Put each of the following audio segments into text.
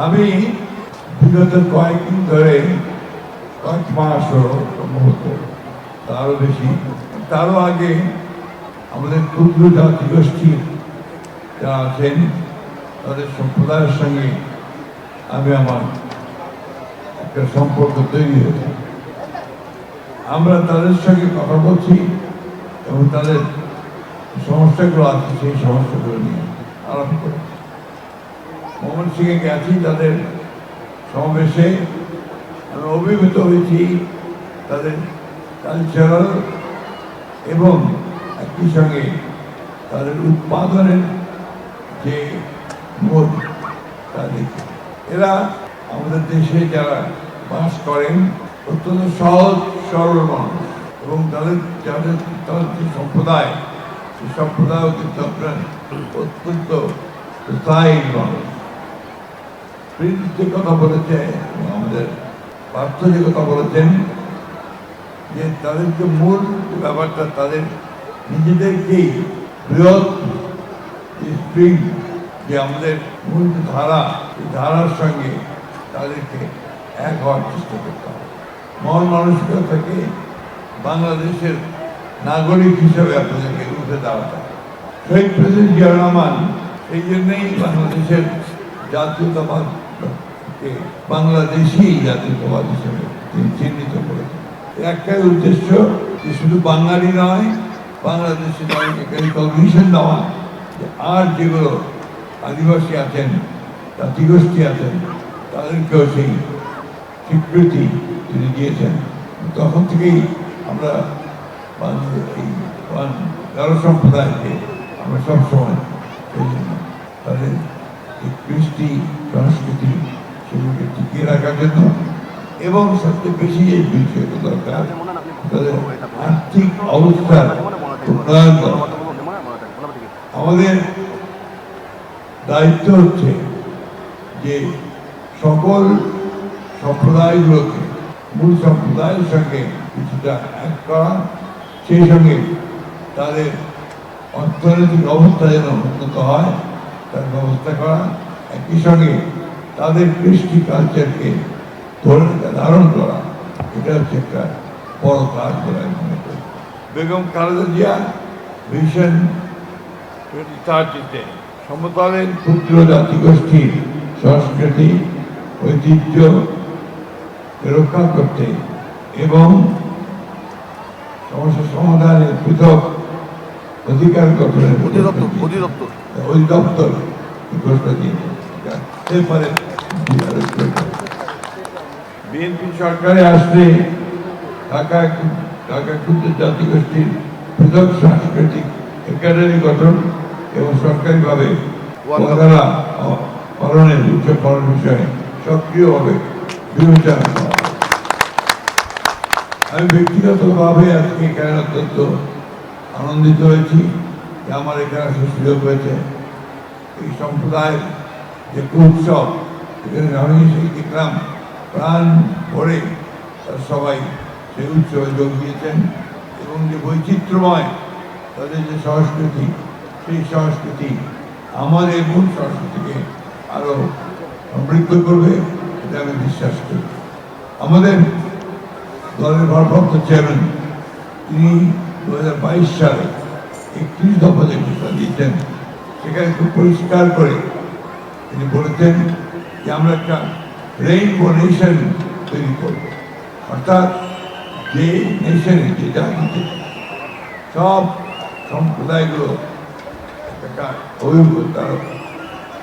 আমি বিগত কয়েকদিন ধরে, কয়েক মাস হলো সম্ভবত, তারও বেশি, তারও আগে আমাদের ক্ষুদ্র জাতিগোষ্ঠী যারা আছেন তাদের সম্প্রদায়ের সঙ্গে আমি আমার একটা সম্পর্ক তৈরি হয়েছে। আমরা তাদের সঙ্গে কথা বলছি এবং তাদের সমস্যাগুলো আছে সেই সমস্যাগুলো নিয়ে আলাপ করছি। ময়মনসিংহে গেছি, তাদের সমাবেশে আমি অভিভূত হয়েছি তাদের কালচারাল এবং একই সঙ্গে তাদের উৎপাদনের যে মোড তাদের, এরা আমাদের দেশে যারা বাস করেন অত্যন্ত সহজ সরল মানুষ এবং তাদের যাদের তাদের যে সম্প্রদায়, সেই সম্প্রদায়ও কিন্তু আপনার অত্যন্ত স্থায়ী মানুষ। যে কথা বলেছে আমাদের পার্থ যে কথা বলেছেন যে তাদের যে মূল ব্যাপারটা তাদের নিজেদেরকেই বৃহৎ স্প্রিং যে আমাদের মূল ধারা, এই ধারার সঙ্গে তাদেরকে এক হওয়ার চেষ্টা করতে হবে। মন মানসিকতা থেকে বাংলাদেশের নাগরিক হিসেবে আপনাদেরকে উঠে দাঁড়াতে হবে। শহীদ প্রেসিডেন্ট জিয়াউর রহমান সেই জন্যই বাংলাদেশের জাতীয়তাবাদকে বাংলাদেশি জাতীয়তাবাদ হিসেবে তিনি চিহ্নিত করেছেন। একটাই উদ্দেশ্য যে শুধু বাঙালি নয়, বাংলাদেশি তাদেরকে রিকগনিশন দেওয়া যে আর যেগুলো আদিবাসী আছেন, জাতিগোষ্ঠী আছেন, তাদেরকেও সেই স্বীকৃতি তিনি দিয়েছেন। তখন থেকেই আমরা এই গারো সম্প্রদায়কে আমরা সবসময় তাদের কৃষ্টি সংস্কৃতি সেগুলোকে টিকিয়ে রাখার জন্য এবং সবচেয়ে বেশি এই বিষয়টা দরকার তাদের আর্থিক অবস্থার উন্নয়ন করা। আমাদের দায়িত্ব হচ্ছে যে সকল সম্প্রদায়গুলোকে মূল সম্প্রদায়ের সঙ্গে কিছুটা এক করা, সেই সঙ্গে তাদের অর্থনৈতিক অবস্থা যেন উন্নত হয় তার ব্যবস্থা করা, একই সঙ্গে তাদের কৃষ্টি কালচারকে ধারণ করা। এটা হচ্ছে একটা বড় কাজ বলে আমি মনে করি। বেগম খালেদা জিয়া ভিশন 2030-তে সমতলের ক্ষুদ্র জাতিগোষ্ঠীর সংস্কৃতি ঐতিহ্য রক্ষা করতে এবং সমস্যা সমাধানের পৃথক অধিকার গঠনের অধিদপ্তর ঘোষণা দিয়েছে। এরপরে বিএনপি সরকারে আসলে ঢাকা ক্ষুদ্র জাতিগোষ্ঠীর পৃথক সাংস্কৃতিক একাডেমি গঠন এবং সরকারিভাবে পালনের উচ্চ পালন বিষয়ে সক্রিয়ভাবে বিবেচনা করা। আমি ব্যক্তিগতভাবে আজকে এখানে অত্যন্ত আনন্দিত হয়েছি যে আমার এখানে আসার সুযোগ হয়েছে। এই সম্প্রদায়ের যে উৎসব, এখানে আমি সেই দেখলাম প্রাণ ভরে সবাই সেই উৎসবে যোগ দিয়েছেন এবং যে বৈচিত্র্যময় তাদের যে সংস্কৃতি, সেই সংস্কৃতি আমাদের মূল সংস্কৃতিকে আরো সমৃদ্ধ করবে, এটা আমি বিশ্বাস করি। আমাদের দলের ভারপ্রাপ্ত চেয়ারম্যান তিনি 2022 সালে 31 দফা যে ঘোষণা দিয়েছেন, সেখানে খুব পরিষ্কার করে তিনি বলেছেন যে আমরা একটা রেইনবো নেশন তৈরি করব, অর্থাৎ যে নেশনে যে জাতিতে সব সম্প্রদায়গুলো একটা অভিজ্ঞতা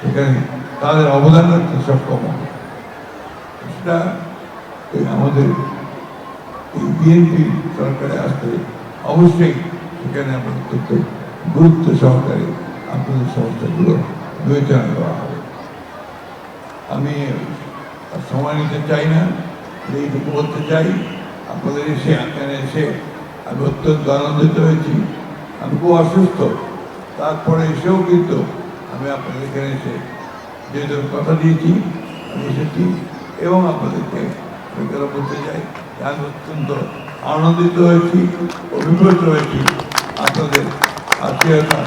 সেখানে তাদের অবদান রাখতে সক্ষম হবে। সেটা আমাদের এই বিএনপি সরকারে আসতে অবশ্যই সেখানে আমরা অত্যন্ত গুরুত্ব সহকারে আপনাদের সমস্যাগুলো বিবেচনা করা হবে। আমি সময় নিতে চাই না, এইটুকু বলতে চাই আপনাদের এখানে এসে আমি অত্যন্ত আনন্দিত হয়েছি। আমি খুব অসুস্থ, তারপরে এসেও কিন্তু আমি আপনাদের এখানে এসে যে কথা দিয়েছি আমি এসেছি এবং আপনাদেরকে বলতে চাই আমি অত্যন্ত আনন্দিত হয়েছি, অভিভূত হয়েছি আপনাদের আত্মীয়তা